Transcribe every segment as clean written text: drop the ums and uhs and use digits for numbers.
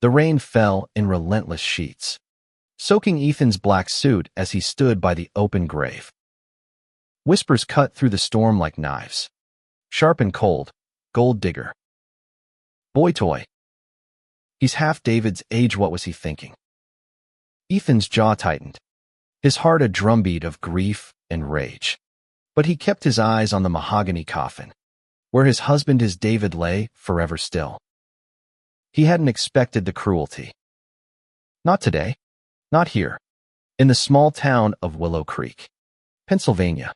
The rain fell in relentless sheets, soaking Ethan's black suit as he stood by the open grave. Whispers cut through the storm like knives. Sharp and cold, gold digger. Boytoy. He's half David's age. What was he thinking? Ethan's jaw tightened, his heart a drumbeat of grief and rage. But he kept his eyes on the mahogany coffin, where his husband, his David, lay forever still. He hadn't expected the cruelty. Not today. Not here. In the small town of Willow Creek, Pennsylvania,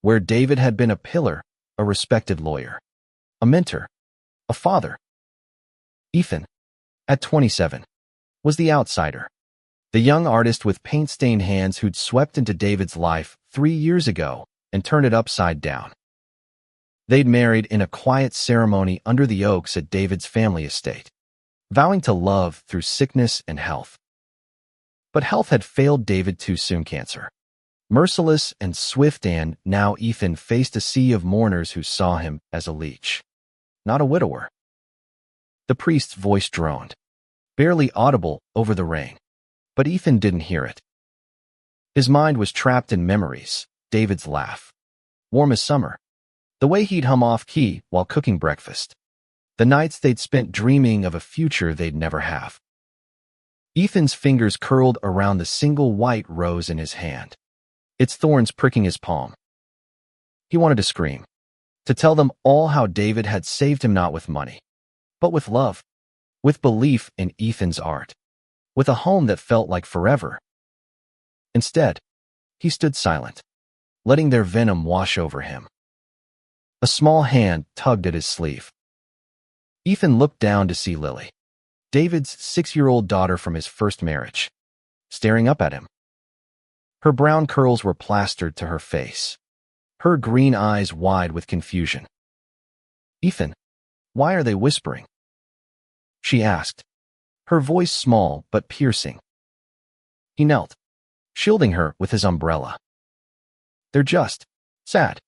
where David had been a pillar, a respected lawyer, a mentor, a father. Ethan, at 27, was the outsider, the young artist with paint-stained hands who'd swept into David's life 3 years ago and turned it upside down. They'd married in a quiet ceremony under the oaks at David's family estate, vowing to love through sickness and health. But health had failed David too soon. Cancer, merciless and swift, and now Ethan faced a sea of mourners who saw him as a leech, not a widower. The priest's voice droned, barely audible over the rain, but Ethan didn't hear it. His mind was trapped in memories: David's laugh, warm as summer, the way he'd hum off-key while cooking breakfast, the nights they'd spent dreaming of a future they'd never have. Ethan's fingers curled around the single white rose in his hand, its thorns pricking his palm. He wanted to scream, to tell them all how David had saved him, not with money, but with love, with belief in Ethan's art, with a home that felt like forever. Instead, he stood silent, letting their venom wash over him. A small hand tugged at his sleeve. Ethan looked down to see Lily, David's 6-year-old daughter from his first marriage, staring up at him. Her brown curls were plastered to her face, her green eyes wide with confusion. "Ethan, why are they whispering?" she asked, her voice small but piercing. He knelt, shielding her with his umbrella. "They're just sad,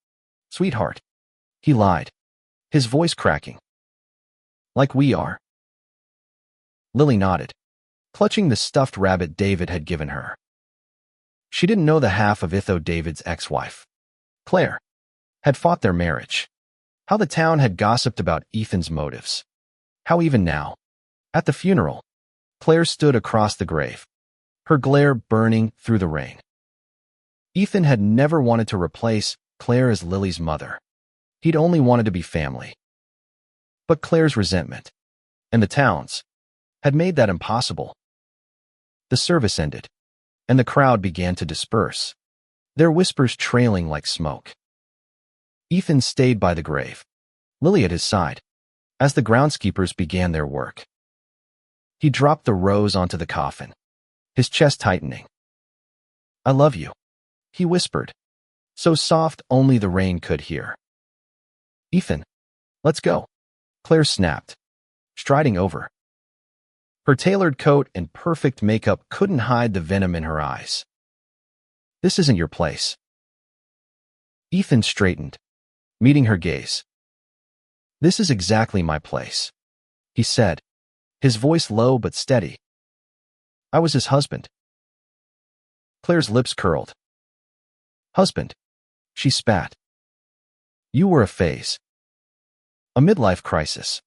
sweetheart," he lied, his voice cracking. "Like we are." Lily nodded, clutching the stuffed rabbit David had given her. She didn't know the half of Itho, David's ex-wife, Claire, had fought their marriage, how the town had gossiped about Ethan's motives, how even now, at the funeral, Claire stood across the grave, her glare burning through the rain. Ethan had never wanted to replace Claire as Lily's mother. He'd only wanted to be family. But Claire's resentment, and the town's, had made that impossible. The service ended, and the crowd began to disperse, their whispers trailing like smoke. Ethan stayed by the grave, Lily at his side, as the groundskeepers began their work. He dropped the rose onto the coffin, his chest tightening. "I love you," he whispered, so soft only the rain could hear. "Ethan, let's go," Claire snapped, striding over. Her tailored coat and perfect makeup couldn't hide the venom in her eyes. "This isn't your place." Ethan straightened, meeting her gaze. "This is exactly my place," he said, his voice low but steady. "I was his husband." Claire's lips curled. "Husband," she spat. "You were a phase. A midlife crisis.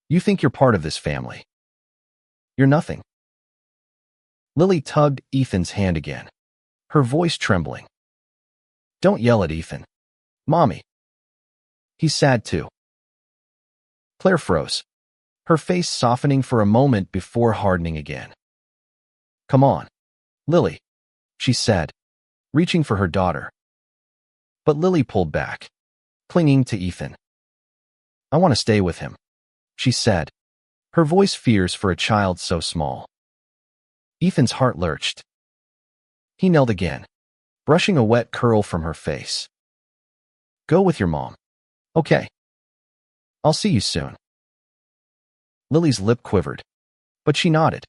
You think you're part of this family. You're nothing." Lily tugged Ethan's hand again, her voice trembling. "Don't yell at Ethan, Mommy. He's sad too." Claire froze, her face softening for a moment before hardening again. "Come on, Lily," she said, reaching for her daughter. But Lily pulled back, clinging to Ethan. "I want to stay with him," she said, her voice fierce for a child so small. Ethan's heart lurched. He knelt again, brushing a wet curl from her face. "Go with your mom. Okay. I'll see you soon." Lily's lip quivered, but she nodded,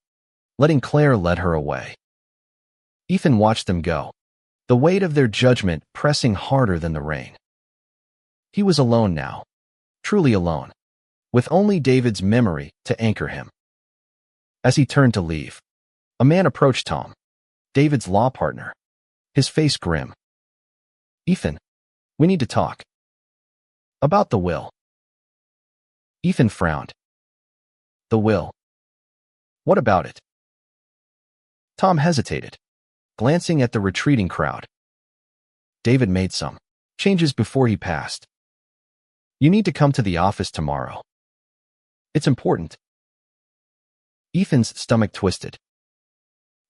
letting Claire lead her away. Ethan watched them go, the weight of their judgment pressing harder than the rain. He was alone now, truly alone, with only David's memory to anchor him. As he turned to leave, a man approached Tom, David's law partner, his face grim. "Ethan, we need to talk." "About the will." Ethan frowned. "The will? What about it?" Tom hesitated, glancing at the retreating crowd. "David made some changes before he passed. You need to come to the office tomorrow. It's important." Ethan's stomach twisted.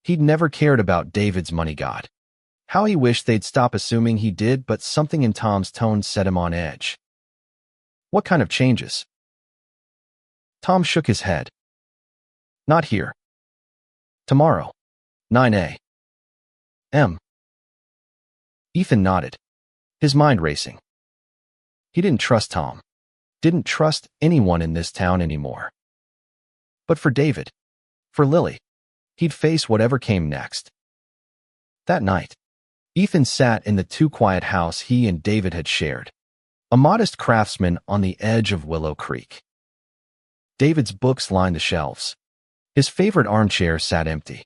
He'd never cared about David's money god. How he wished they'd stop assuming he did, but something in Tom's tone set him on edge. "What kind of changes?" Tom shook his head. "Not here. Tomorrow, 9 a.m. Ethan nodded, his mind racing. He didn't trust Tom, didn't trust anyone in this town anymore. But for David, for Lily, he'd face whatever came next. That night, Ethan sat in the too-quiet house he and David had shared, a modest craftsman on the edge of Willow Creek. David's books lined the shelves. His favorite armchair sat empty,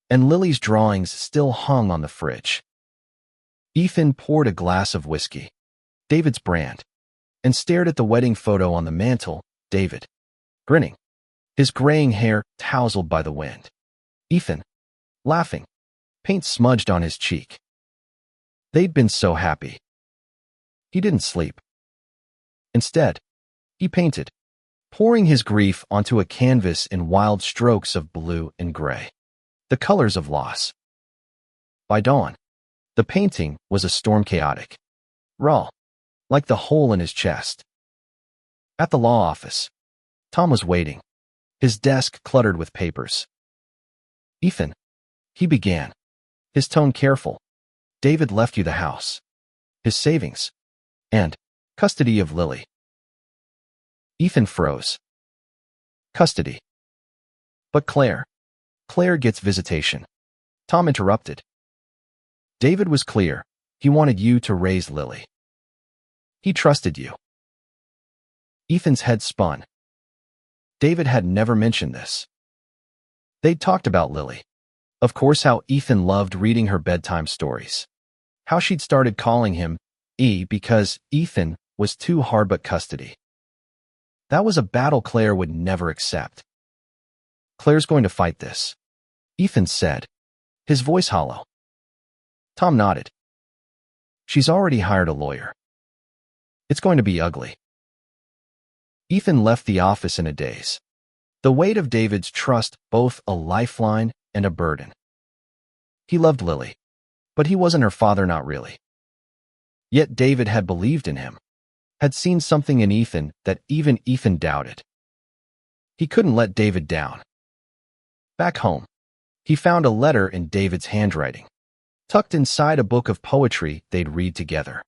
and Lily's drawings still hung on the fridge. Ethan poured a glass of whiskey, David's brand, and stared at the wedding photo on the mantel, David, grinning, his graying hair tousled by the wind. Ethan, laughing, paint smudged on his cheek. They'd been so happy. He didn't sleep. Instead, he painted, pouring his grief onto a canvas in wild strokes of blue and gray, the colors of loss. By dawn, the painting was a storm chaotic, raw, like the hole in his chest. At the law office, Tom was waiting, his desk cluttered with papers. "Ethan," he began, his tone careful, "David left you the house, his savings, and custody of Lily." Ethan froze. "Custody. But Claire gets visitation." Tom interrupted. "David was clear. He wanted you to raise Lily. He trusted you." Ethan's head spun. David had never mentioned this. They'd talked about Lily. Of course, how Ethan loved reading her bedtime stories. How she'd started calling him E because Ethan was too hard but custody. That was a battle Claire would never accept. "Claire's going to fight this," Ethan said, his voice hollow. Tom nodded. "She's already hired a lawyer. It's going to be ugly." Ethan left the office in a daze, the weight of David's trust both a lifeline and a burden. He loved Lily, but he wasn't her father, not really. Yet David had believed in him, had seen something in Ethan that even Ethan doubted. He couldn't let David down. Back home, he found a letter in David's handwriting, tucked inside a book of poetry they'd read together.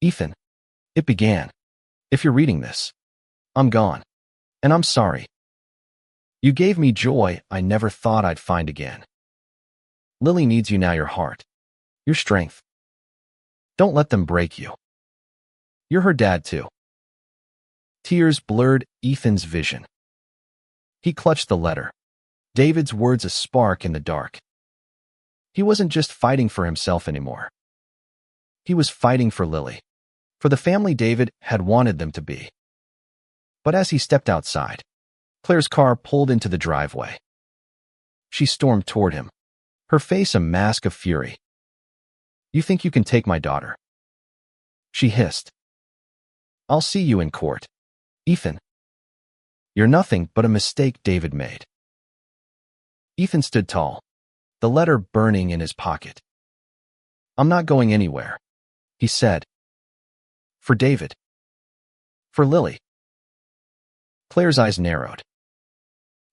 "Ethan," it began, "if you're reading this, I'm gone, and I'm sorry. You gave me joy I never thought I'd find again. Lily needs you now, your heart, your strength. Don't let them break you. You're her dad, too." Tears blurred Ethan's vision. He clutched the letter, David's words a spark in the dark. He wasn't just fighting for himself anymore. He was fighting for Lily, for the family David had wanted them to be. But as he stepped outside, Claire's car pulled into the driveway. She stormed toward him, her face a mask of fury. "You think you can take my daughter?" she hissed. "I'll see you in court, Ethan. You're nothing but a mistake David made." Ethan stood tall, the letter burning in his pocket. "I'm not going anywhere," he said. "For David. For Lily." Claire's eyes narrowed.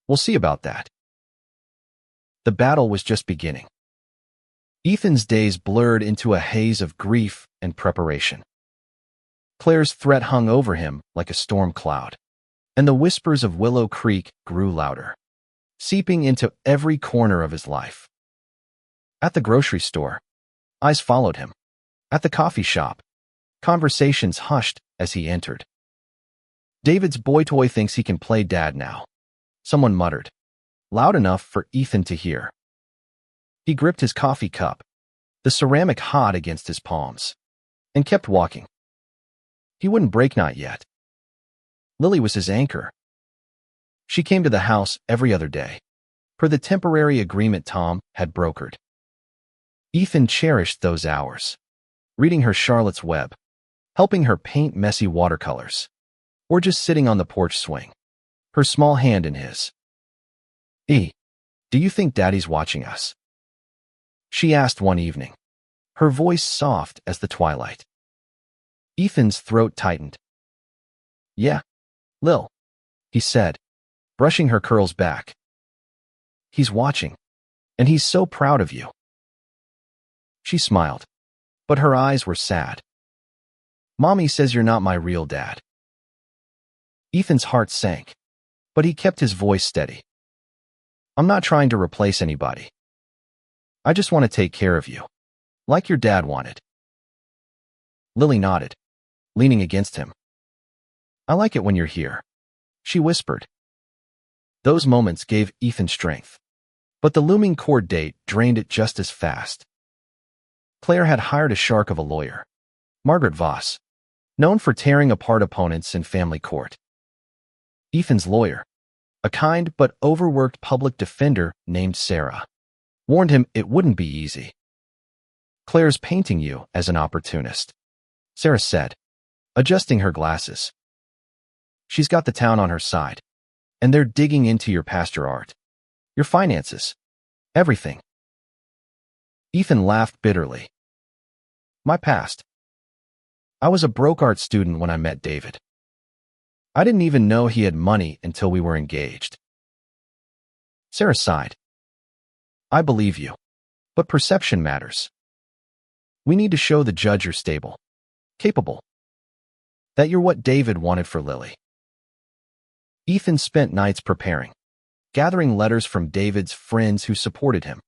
"We'll see about that." The battle was just beginning. Ethan's days blurred into a haze of grief and preparation. Claire's threat hung over him like a storm cloud, and the whispers of Willow Creek grew louder, seeping into every corner of his life. At the grocery store, eyes followed him. At the coffee shop, conversations hushed as he entered. "David's Boytoy thinks he can play dad now," someone muttered. loud enough for Ethan to hear. He gripped his coffee cup, the ceramic hot against his palms, and kept walking. He wouldn't break, not yet. Lily was his anchor. She came to the house every other day, per the temporary agreement Tom had brokered. Ethan cherished those hours, reading her Charlotte's Web, helping her paint messy watercolors, or just sitting on the porch swing, her small hand in his. "E, do you think Daddy's watching us?" she asked one evening, her voice soft as the twilight. Ethan's throat tightened. "Yeah, Lil," he said, brushing her curls back. "He's watching, and he's so proud of you." She smiled, but her eyes were sad. "Mommy says you're not my real dad." Ethan's heart sank, but he kept his voice steady. "I'm not trying to replace anybody. I just want to take care of you, like your dad wanted." Lily nodded, leaning against him. "I like it when you're here," she whispered. Those moments gave Ethan strength, but the looming court date drained it just as fast. Claire had hired a shark of a lawyer, Margaret Voss, known for tearing apart opponents in family court. Ethan's lawyer, a kind but overworked public defender named Sarah, warned him it wouldn't be easy. "Claire's painting you as an opportunist," Sarah said, adjusting her glasses. "She's got the town on her side, and they're digging into your past, your art, your finances, everything." Ethan laughed bitterly. "My past? I was a broke art student when I met David. I didn't even know he had money until we were engaged." Sarah sighed. "I believe you, but perception matters. We need to show the judge you're stable, capable, that you're what David wanted for Lily." Ethan spent nights preparing, gathering letters from David's friends who supported him,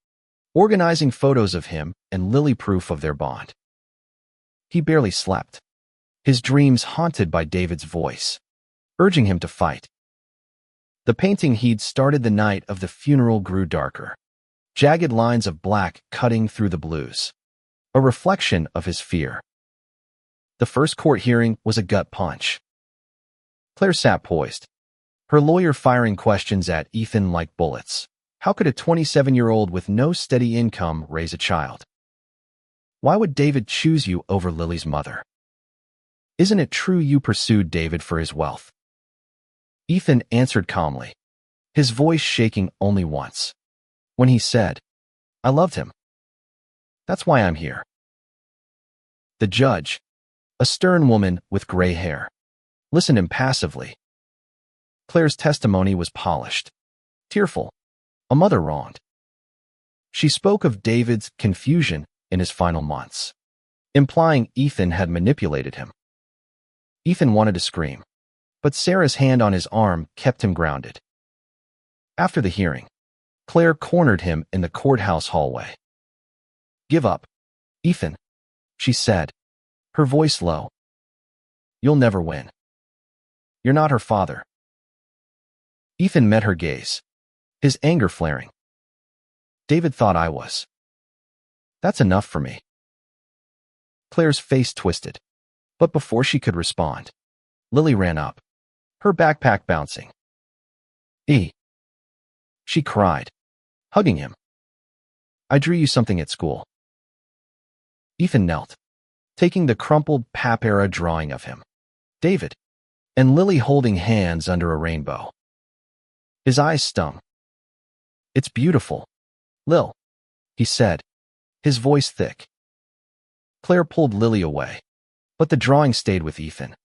organizing photos of him and Lily proof of their bond. He barely slept, his dreams haunted by David's voice, urging him to fight. The painting he'd started the night of the funeral grew darker, jagged lines of black cutting through the blues, a reflection of his fear. The first court hearing was a gut punch. Claire sat poised, her lawyer firing questions at Ethan like bullets. How could a 27-year-old with no steady income raise a child? Why would David choose you over Lily's mother? Isn't it true you pursued David for his wealth? Ethan answered calmly, his voice shaking only once, when he said, "I loved him. That's why I'm here." The judge, a stern woman with gray hair, listened impassively. Claire's testimony was polished, tearful, a mother wronged. She spoke of David's confusion in his final months, implying Ethan had manipulated him. Ethan wanted to scream, but Sarah's hand on his arm kept him grounded. After the hearing, Claire cornered him in the courthouse hallway. "Give up, Ethan," she said, her voice low. "You'll never win. You're not her father." Ethan met her gaze, his anger flaring. "David thought I was. That's enough for me." Claire's face twisted, but before she could respond, Lily ran up, her backpack bouncing. "E," she cried, hugging him. "I drew you something at school." Ethan knelt, taking the crumpled Pap-era drawing of him, David, and Lily holding hands under a rainbow. His eyes stung. "It's beautiful, Lil," he said, his voice thick. Claire pulled Lily away, but the drawing stayed with Ethan,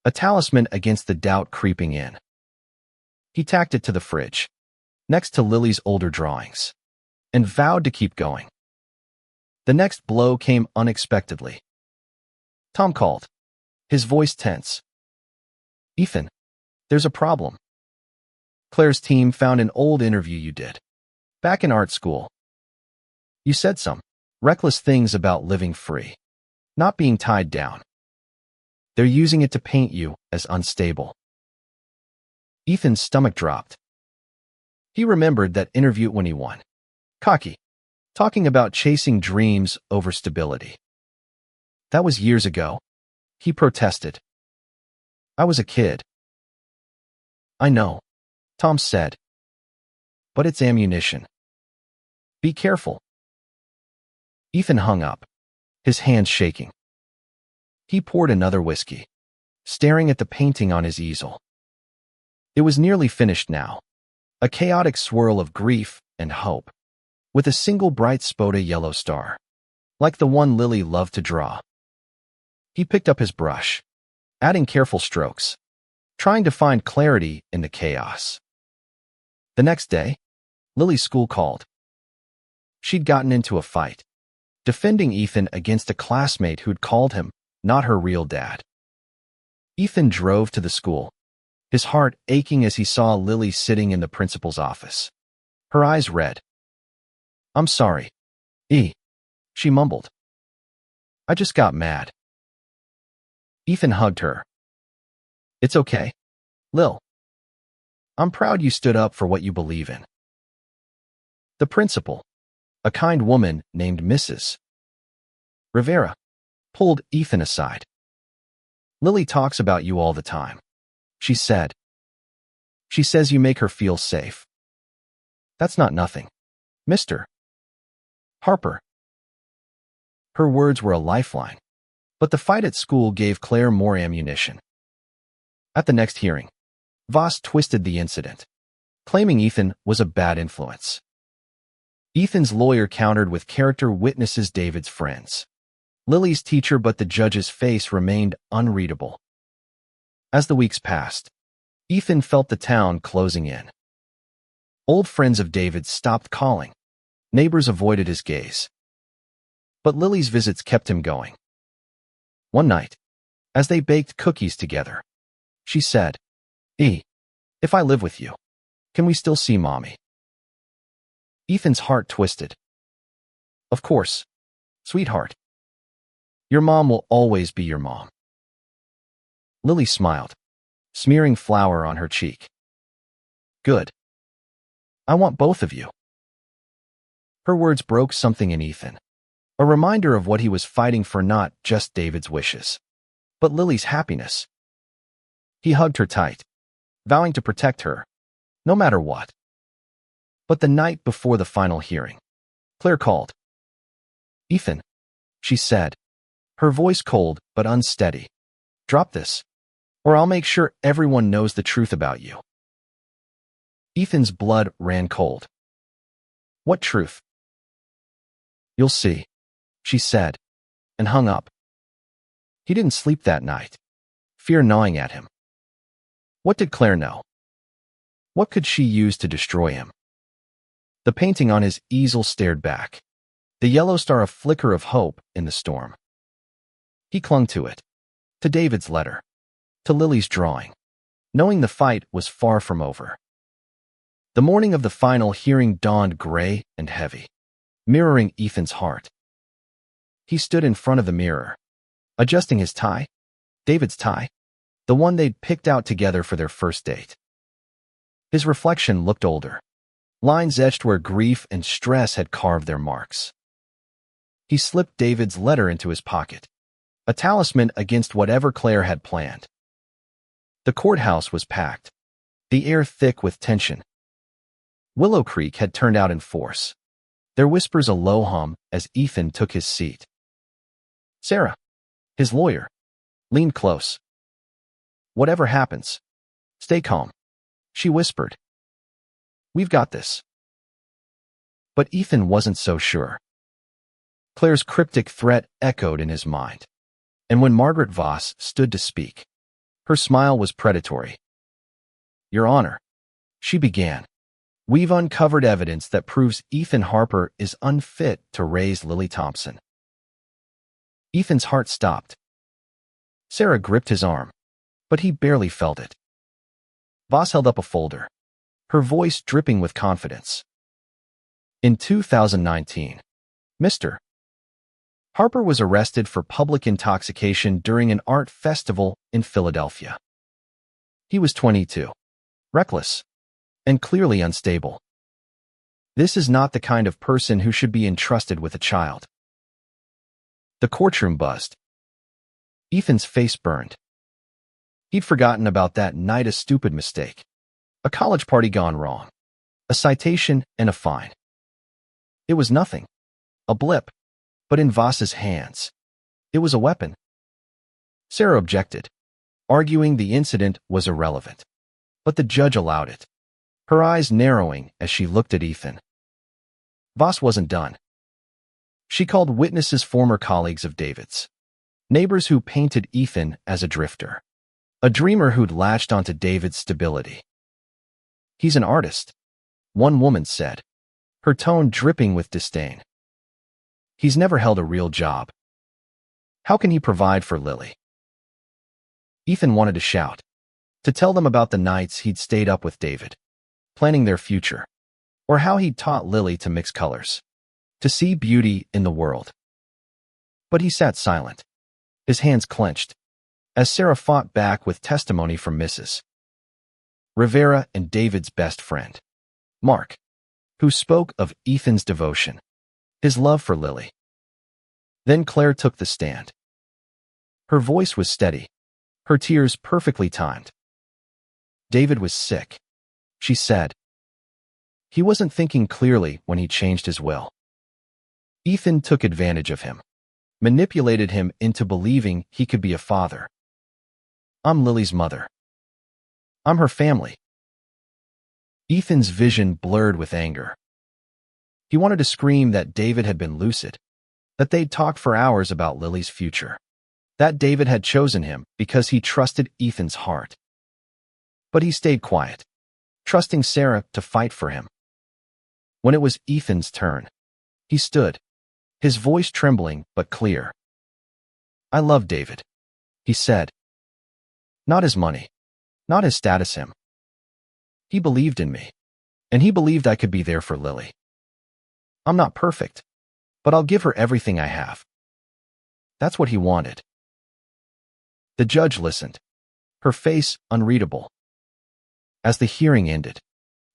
a talisman against the doubt creeping in. He tacked it to the fridge, next to Lily's older drawings, and vowed to keep going. The next blow came unexpectedly. Tom called, his voice tense. "Ethan, there's a problem. Claire's team found an old interview you did, back in art school. You said some reckless things about living free, not being tied down. They're using it to paint you as unstable." Ethan's stomach dropped. He remembered that interview when he won. Cocky. Talking about chasing dreams over stability. That was years ago. He protested. I was a kid. I know, Tom said. But it's ammunition. Be careful. Ethan hung up, his hands shaking. He poured another whiskey, staring at the painting on his easel. It was nearly finished now, a chaotic swirl of grief and hope, with a single bright spota yellow star, like the one Lily loved to draw. He picked up his brush, adding careful strokes, trying to find clarity in the chaos. The next day, Lily's school called. She'd gotten into a fight, defending Ethan against a classmate who'd called him not her real dad. Ethan drove to the school, his heart aching as he saw Lily sitting in the principal's office, her eyes red. I'm sorry, she mumbled. I just got mad. Ethan hugged her. It's okay, Lil. I'm proud you stood up for what you believe in. The principal, a kind woman named Mrs. Rivera, pulled Ethan aside. Lily talks about you all the time, she said. She says you make her feel safe. That's not nothing, Mr. Harper. Her words were a lifeline, but the fight at school gave Claire more ammunition. At the next hearing, Voss twisted the incident, claiming Ethan was a bad influence. Ethan's lawyer countered with character witnesses David's friends, Lily's teacher, but the judge's face remained unreadable. As the weeks passed, Ethan felt the town closing in. Old friends of David stopped calling. Neighbors avoided his gaze. But Lily's visits kept him going. One night, as they baked cookies together, she said, if I live with you, can we still see Mommy? Ethan's heart twisted. Of course, sweetheart. Your mom will always be your mom. Lily smiled, smearing flour on her cheek. Good. I want both of you. Her words broke something in Ethan, a reminder of what he was fighting for, not just David's wishes, but Lily's happiness. He hugged her tight, vowing to protect her, no matter what. But the night before the final hearing, Claire called. Ethan, she said, her voice cold but unsteady. Drop this, or I'll make sure everyone knows the truth about you. Ethan's blood ran cold. What truth? You'll see, she said, and hung up. He didn't sleep that night, fear gnawing at him. What did Claire know? What could she use to destroy him? The painting on his easel stared back, the yellow star a flicker of hope in the storm. He clung to it, to David's letter, to Lily's drawing, knowing the fight was far from over. The morning of the final hearing dawned gray and heavy, mirroring Ethan's heart. He stood in front of the mirror, adjusting his tie, David's tie, the one they'd picked out together for their first date. His reflection looked older, lines etched where grief and stress had carved their marks. He slipped David's letter into his pocket, a talisman against whatever Claire had planned. The courthouse was packed, the air thick with tension. Willow Creek had turned out in force, their whispers a low hum as Ethan took his seat. Sarah, his lawyer, leaned close. Whatever happens, stay calm, she whispered. We've got this. But Ethan wasn't so sure. Claire's cryptic threat echoed in his mind, and when Margaret Voss stood to speak, her smile was predatory. Your Honor, she began, we've uncovered evidence that proves Ethan Harper is unfit to raise Lily Thompson. Ethan's heart stopped. Sarah gripped his arm, but he barely felt it. Voss held up a folder, her voice dripping with confidence. In 2019, Mr. Harper was arrested for public intoxication during an art festival in Philadelphia. He was 22, reckless, and clearly unstable. This is not the kind of person who should be entrusted with a child. The courtroom buzzed. Ethan's face burned. He'd forgotten about that night, a stupid mistake. A college party gone wrong. A citation and a fine. It was nothing. A blip. But in Voss's hands, it was a weapon. Sarah objected, arguing the incident was irrelevant. But the judge allowed it, her eyes narrowing as she looked at Ethan. Voss wasn't done. She called witnesses former colleagues of David's, neighbors who painted Ethan as a drifter, a dreamer who'd latched onto David's stability. He's an artist, one woman said, her tone dripping with disdain. He's never held a real job. How can he provide for Lily? Ethan wanted to shout, to tell them about the nights he'd stayed up with David, planning their future, or how he'd taught Lily to mix colors, to see beauty in the world. But he sat silent, his hands clenched, as Sarah fought back with testimony from Mrs. Rivera and David's best friend, Mark, who spoke of Ethan's devotion, his love for Lily. Then Claire took the stand. Her voice was steady, her tears perfectly timed. David was sick, she said. He wasn't thinking clearly when he changed his will. Ethan took advantage of him, manipulated him into believing he could be a father. I'm Lily's mother. I'm her family. Ethan's vision blurred with anger. He wanted to scream that David had been lucid, that they'd talked for hours about Lily's future, that David had chosen him because he trusted Ethan's heart. But he stayed quiet, trusting Sarah to fight for him. When it was Ethan's turn, he stood, his voice trembling but clear. I love David, he said. Not his money, not his status him. He believed in me, and he believed I could be there for Lily. I'm not perfect, but I'll give her everything I have. That's what he wanted. The judge listened, her face unreadable. As the hearing ended,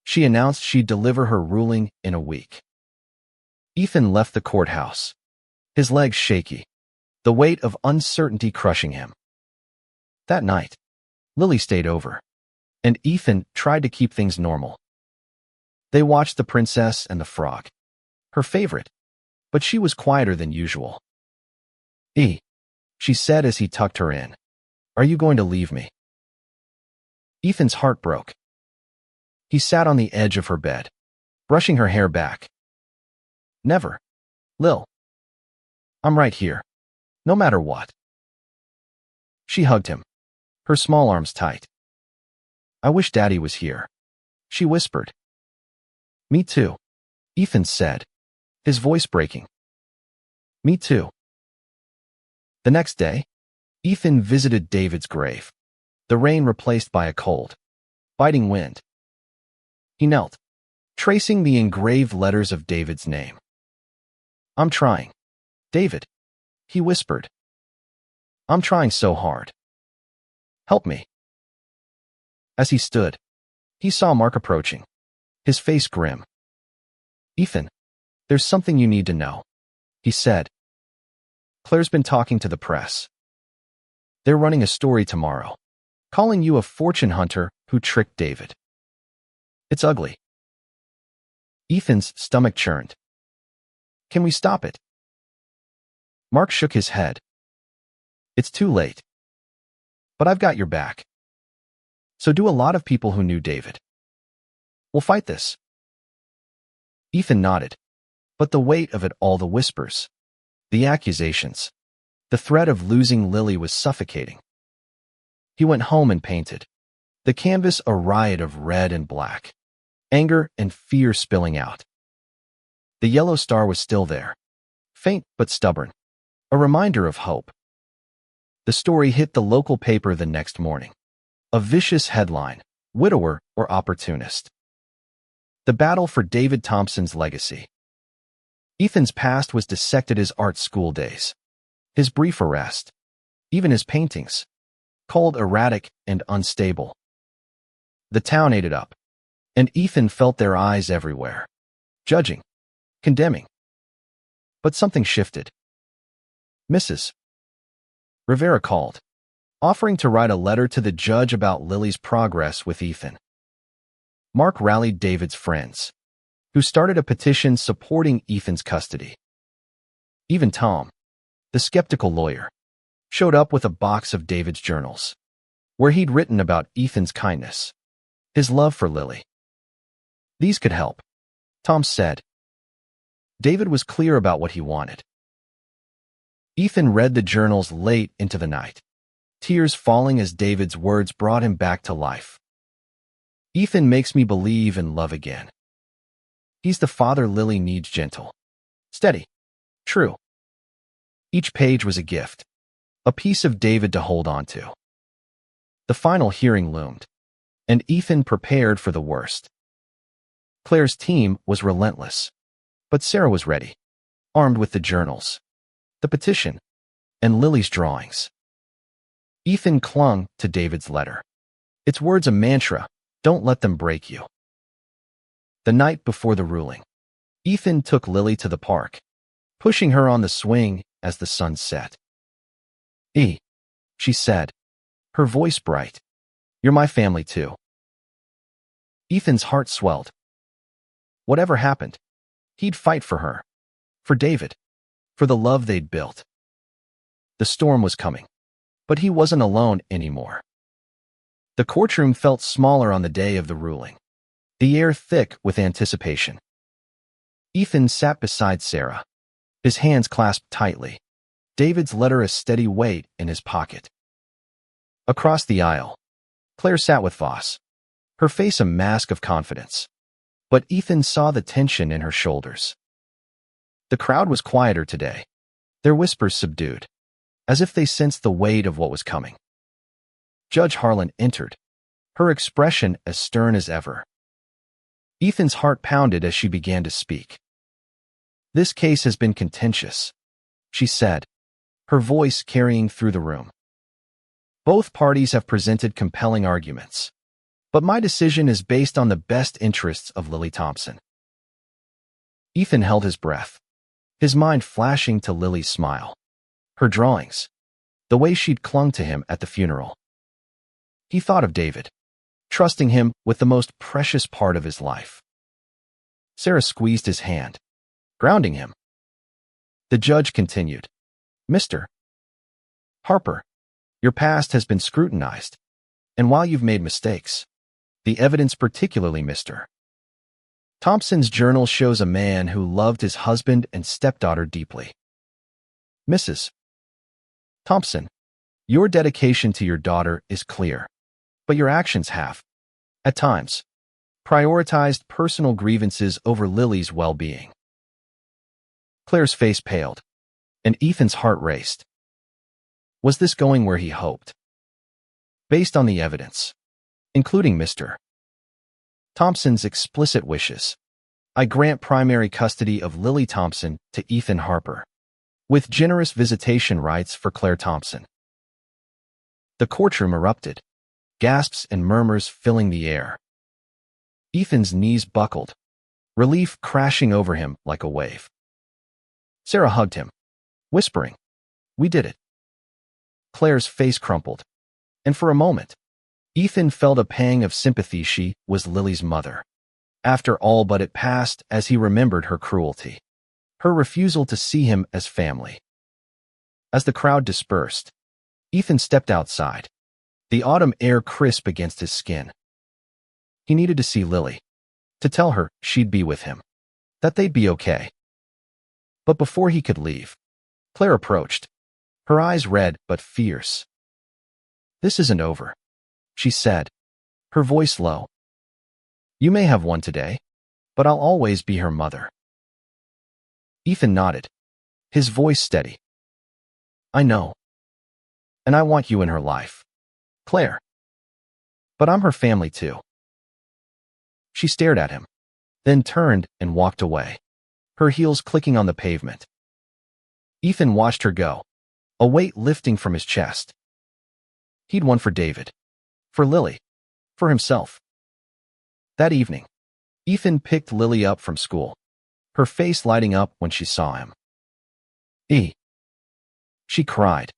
she announced she'd deliver her ruling in a week. Ethan left the courthouse, his legs shaky, the weight of uncertainty crushing him. That night, Lily stayed over, and Ethan tried to keep things normal. They watched The Princess and the Frog, her favorite, but she was quieter than usual. She said as he tucked her in. Are you going to leave me? Ethan's heart broke. He sat on the edge of her bed, brushing her hair back. Never, Lil. I'm right here, no matter what. She hugged him, her small arms tight. I wish Daddy was here, she whispered. Me too, Ethan said, his voice breaking. Me too. The next day, Ethan visited David's grave, the rain replaced by a cold, biting wind. He knelt, tracing the engraved letters of David's name. I'm trying, David, he whispered. I'm trying so hard. Help me. As he stood, he saw Mark approaching, his face grim. Ethan, there's something you need to know, he said. Claire's been talking to the press. They're running a story tomorrow, calling you a fortune hunter who tricked David. It's ugly. Ethan's stomach churned. Can we stop it? Mark shook his head. It's too late. But I've got your back. So do a lot of people who knew David. We'll fight this. Ethan nodded, but the weight of it all, the whispers, the accusations, the threat of losing Lily was suffocating. He went home and painted, the canvas a riot of red and black, anger and fear spilling out. The yellow star was still there, faint but stubborn, a reminder of hope. The story hit the local paper the next morning. A vicious headline, widower or opportunist. The battle for David Thompson's legacy. Ethan's past was dissected, his art school days, his brief arrest, even his paintings, cold, erratic, and unstable. The town ate it up, and Ethan felt their eyes everywhere, judging, condemning. But something shifted. Mrs. Rivera called, offering to write a letter to the judge about Lily's progress with Ethan. Mark rallied David's friends, who started a petition supporting Ethan's custody. Even Tom, the skeptical lawyer, showed up with a box of David's journals, where he'd written about Ethan's kindness, his love for Lily. These could help, Tom said. David was clear about what he wanted. Ethan read the journals late into the night, tears falling as David's words brought him back to life. Ethan makes me believe in love again. He's the father Lily needs, gentle, steady, true. Each page was a gift, a piece of David to hold on to. The final hearing loomed, and Ethan prepared for the worst. Claire's team was relentless, but Sarah was ready, armed with the journals, the petition, and Lily's drawings. Ethan clung to David's letter, its words a mantra: don't let them break you. The night before the ruling, Ethan took Lily to the park, pushing her on the swing as the sun set. She said, her voice bright. You're my family too. Ethan's heart swelled. Whatever happened, he'd fight for her, for David, for the love they'd built. The storm was coming, but he wasn't alone anymore. The courtroom felt smaller on the day of the ruling, the air thick with anticipation. Ethan sat beside Sarah, his hands clasped tightly, David's letter a steady weight in his pocket. Across the aisle, Claire sat with Voss, her face a mask of confidence, but Ethan saw the tension in her shoulders. The crowd was quieter today, their whispers subdued, as if they sensed the weight of what was coming. Judge Harlan entered, her expression as stern as ever. Ethan's heart pounded as she began to speak. This case has been contentious, she said, her voice carrying through the room. Both parties have presented compelling arguments, but my decision is based on the best interests of Lily Thompson. Ethan held his breath, his mind flashing to Lily's smile, her drawings, the way she'd clung to him at the funeral. He thought of David, trusting him with the most precious part of his life. Sarah squeezed his hand, grounding him. The judge continued, Mr. Harper, your past has been scrutinized, and while you've made mistakes, the evidence, particularly Mr. Thompson's journal, shows a man who loved his husband and stepdaughter deeply. Mrs. Thompson, your dedication to your daughter is clear, but your actions have, at times, prioritized personal grievances over Lily's well-being. Claire's face paled, and Ethan's heart raced. Was this going where he hoped? Based on the evidence, including Mr. Thompson's explicit wishes, I grant primary custody of Lily Thompson to Ethan Harper, with generous visitation rights for Claire Thompson. The courtroom erupted, gasps and murmurs filling the air. Ethan's knees buckled, relief crashing over him like a wave. Sarah hugged him, whispering, "We did it." Claire's face crumpled, and for a moment, Ethan felt a pang of sympathy. She was Lily's mother. After all, but it passed as he remembered her cruelty, her refusal to see him as family. As the crowd dispersed, Ethan stepped outside, the autumn air crisp against his skin. He needed to see Lily, to tell her she'd be with him, that they'd be okay. But before he could leave, Claire approached, her eyes red but fierce. "This isn't over," she said, her voice low. "You may have won today, but I'll always be her mother." Ethan nodded, his voice steady. "I know. And I want you in her life, Claire. But I'm her family too." She stared at him, then turned and walked away, her heels clicking on the pavement. Ethan watched her go, a weight lifting from his chest. He'd won for David, for Lily, for himself. That evening, Ethan picked Lily up from school, her face lighting up when she saw him. She cried,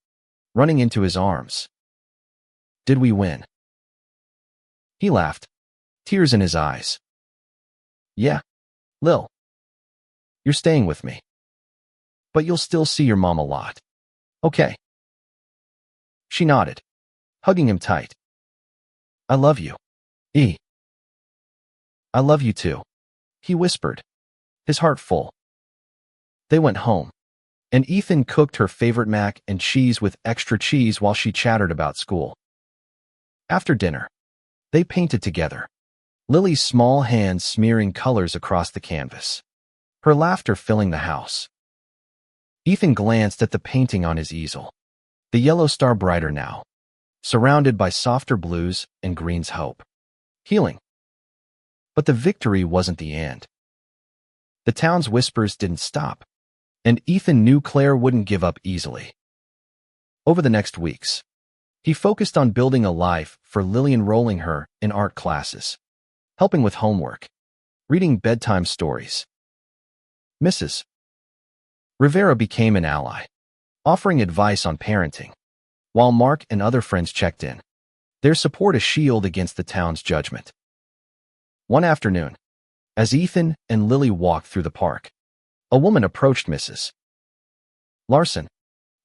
running into his arms. Did we win? He laughed, tears in his eyes. Yeah, Lil. You're staying with me. But you'll still see your mom a lot. Okay. She nodded, hugging him tight. I love you. I love you too, he whispered, his heart full. They went home, and Ethan cooked her favorite mac and cheese with extra cheese while she chattered about school. After dinner, they painted together, Lily's small hands smearing colors across the canvas, her laughter filling the house. Ethan glanced at the painting on his easel, the yellow star brighter now, surrounded by softer blues and greens. Hope. Healing. But the victory wasn't the end. The town's whispers didn't stop, and Ethan knew Claire wouldn't give up easily. Over the next weeks, he focused on building a life for Lily, enrolling her in art classes, helping with homework, reading bedtime stories. Mrs. Rivera became an ally, offering advice on parenting, while Mark and other friends checked in, their support a shield against the town's judgment. One afternoon, as Ethan and Lily walked through the park, a woman approached Mrs. Larson,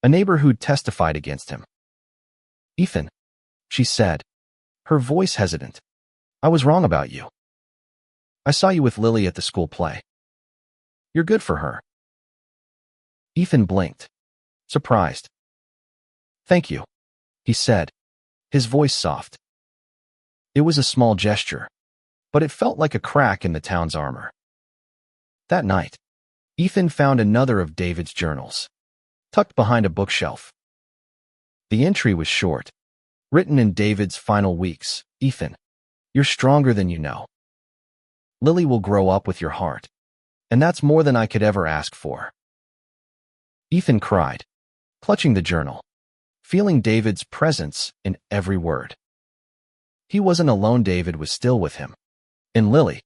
a neighbor who'd testified against him. Ethan, she said, her voice hesitant, I was wrong about you. I saw you with Lily at the school play. You're good for her. Ethan blinked, surprised. Thank you, he said, his voice soft. It was a small gesture, but it felt like a crack in the town's armor. That night, Ethan found another of David's journals, tucked behind a bookshelf. The entry was short, written in David's final weeks. Ethan, you're stronger than you know. Lily will grow up with your heart, and that's more than I could ever ask for. Ethan cried, clutching the journal, feeling David's presence in every word. He wasn't alone. David was still with him, in Lily,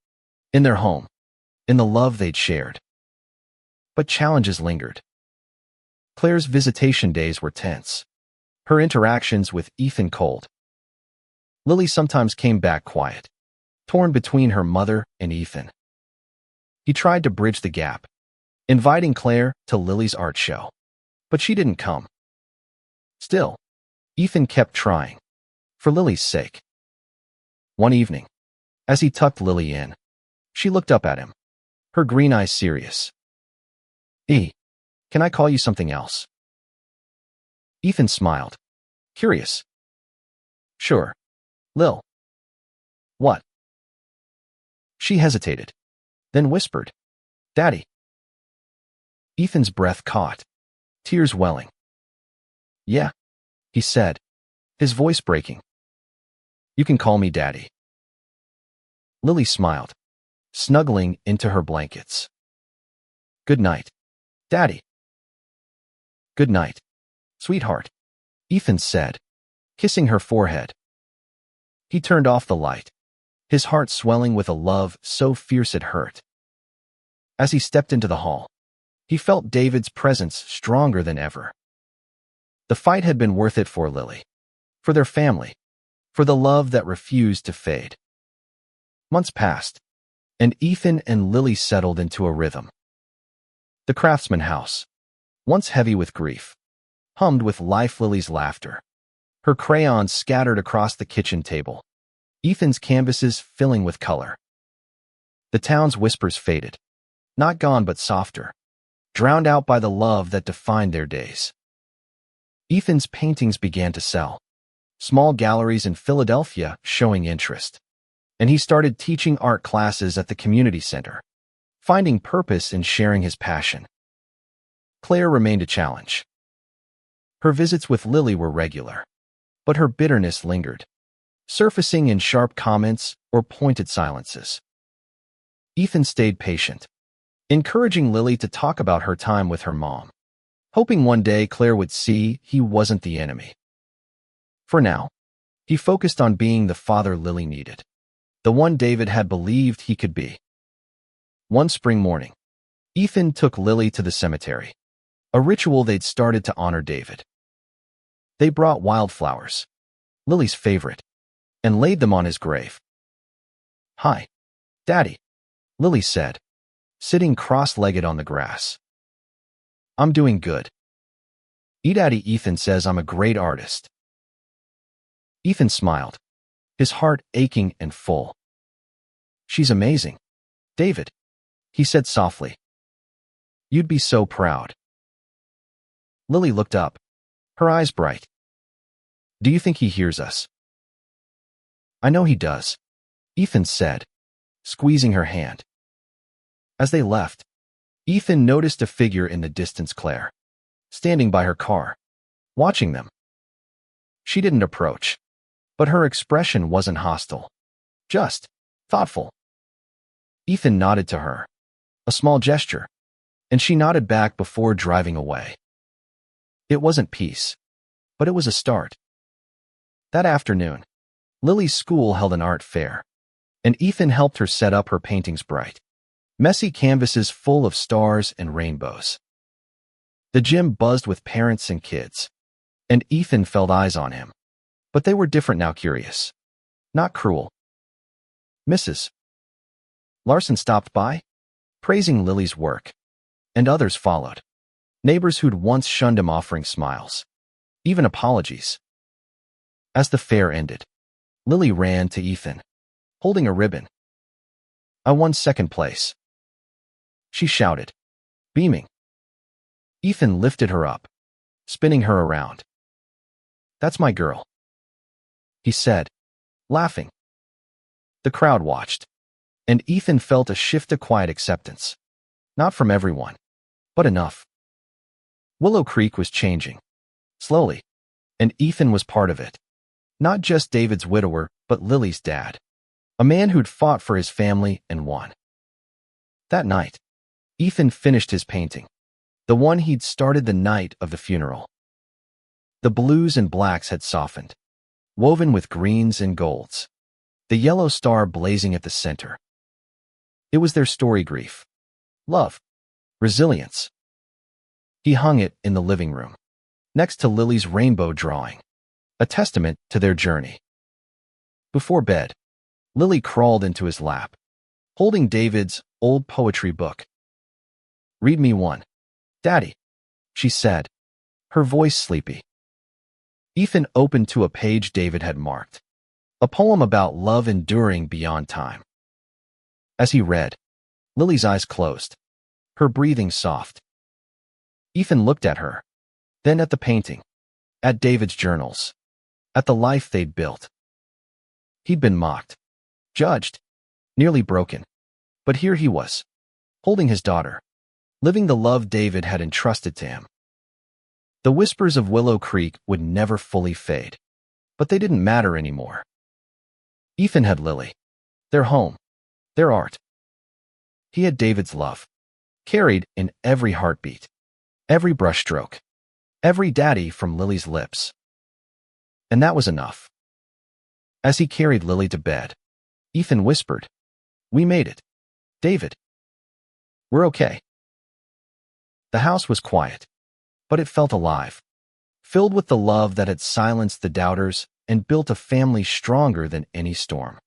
in their home, in the love they'd shared. But challenges lingered. Claire's visitation days were tense, her interactions with Ethan cold. Lily sometimes came back quiet, torn between her mother and Ethan. He tried to bridge the gap, inviting Claire to Lily's art show, but she didn't come. Still, Ethan kept trying, for Lily's sake. One evening, as he tucked Lily in, she looked up at him, her green eyes serious. Can I call you something else? Ethan smiled, curious. Sure. Lil. What? She hesitated, then whispered, Daddy. Ethan's breath caught, tears welling. Yeah, he said, his voice breaking. You can call me Daddy. Lily smiled, snuggling into her blankets. Good night, Daddy. Good night, sweetheart, Ethan said, kissing her forehead. He turned off the light, his heart swelling with a love so fierce it hurt. As he stepped into the hall, he felt David's presence stronger than ever. The fight had been worth it for Lily, for their family, for the love that refused to fade. Months passed, and Ethan and Lily settled into a rhythm. The Craftsman house, once heavy with grief, hummed with life. Lily's laughter, her crayons scattered across the kitchen table, Ethan's canvases filling with color. The town's whispers faded, not gone but softer, drowned out by the love that defined their days. Ethan's paintings began to sell, small galleries in Philadelphia showing interest, and he started teaching art classes at the community center, finding purpose in sharing his passion. Claire remained a challenge. Her visits with Lily were regular, but her bitterness lingered, surfacing in sharp comments or pointed silences. Ethan stayed patient, encouraging Lily to talk about her time with her mom, hoping one day Claire would see he wasn't the enemy. For now, he focused on being the father Lily needed, the one David had believed he could be. One spring morning, Ethan took Lily to the cemetery, a ritual they'd started to honor David. They brought wildflowers, Lily's favorite, and laid them on his grave. "Hi, Daddy," Lily said, sitting cross-legged on the grass. "I'm doing good. Daddy, Ethan says I'm a great artist." Ethan smiled, his heart aching and full. "She's amazing, David," he said softly. "You'd be so proud." Lily looked up, her eyes bright. "Do you think he hears us?" "I know he does," Ethan said, squeezing her hand. As they left, Ethan noticed a figure in the distance, Claire, standing by her car, watching them. She didn't approach, but her expression wasn't hostile, just thoughtful. Ethan nodded to her, a small gesture, and she nodded back before driving away. It wasn't peace, but it was a start. That afternoon, Lily's school held an art fair, and Ethan helped her set up her paintings, bright, messy canvases full of stars and rainbows. The gym buzzed with parents and kids, and Ethan felt eyes on him, but they were different now, curious, not cruel. Mrs. Larson stopped by, praising Lily's work, and others followed. Neighbors who'd once shunned him offering smiles, even apologies. As the fair ended, Lily ran to Ethan, holding a ribbon. "I won second place," she shouted, beaming. Ethan lifted her up, spinning her around. "That's my girl," he said, laughing. The crowd watched, and Ethan felt a shift of quiet acceptance. Not from everyone, but enough. Willow Creek was changing, slowly, and Ethan was part of it. Not just David's widower, but Lily's dad, a man who'd fought for his family and won. That night, Ethan finished his painting, the one he'd started the night of the funeral. The blues and blacks had softened, woven with greens and golds, the yellow star blazing at the center. It was their story: grief, love, resilience. He hung it in the living room, next to Lily's rainbow drawing, a testament to their journey. Before bed, Lily crawled into his lap, holding David's old poetry book. "Read me one, Daddy," she said, her voice sleepy. Ethan opened to a page David had marked, a poem about love enduring beyond time. As he read, Lily's eyes closed, her breathing soft. Ethan looked at her, then at the painting, at David's journals, at the life they'd built. He'd been mocked, judged, nearly broken, but here he was, holding his daughter, living the love David had entrusted to him. The whispers of Willow Creek would never fully fade, but they didn't matter anymore. Ethan had Lily, their home, their art. He had David's love, carried in every heartbeat, every brushstroke, every daddy from Lily's lips. And that was enough. As he carried Lily to bed, Ethan whispered, "We made it, David. We're okay." The house was quiet, but it felt alive, filled with the love that had silenced the doubters and built a family stronger than any storm.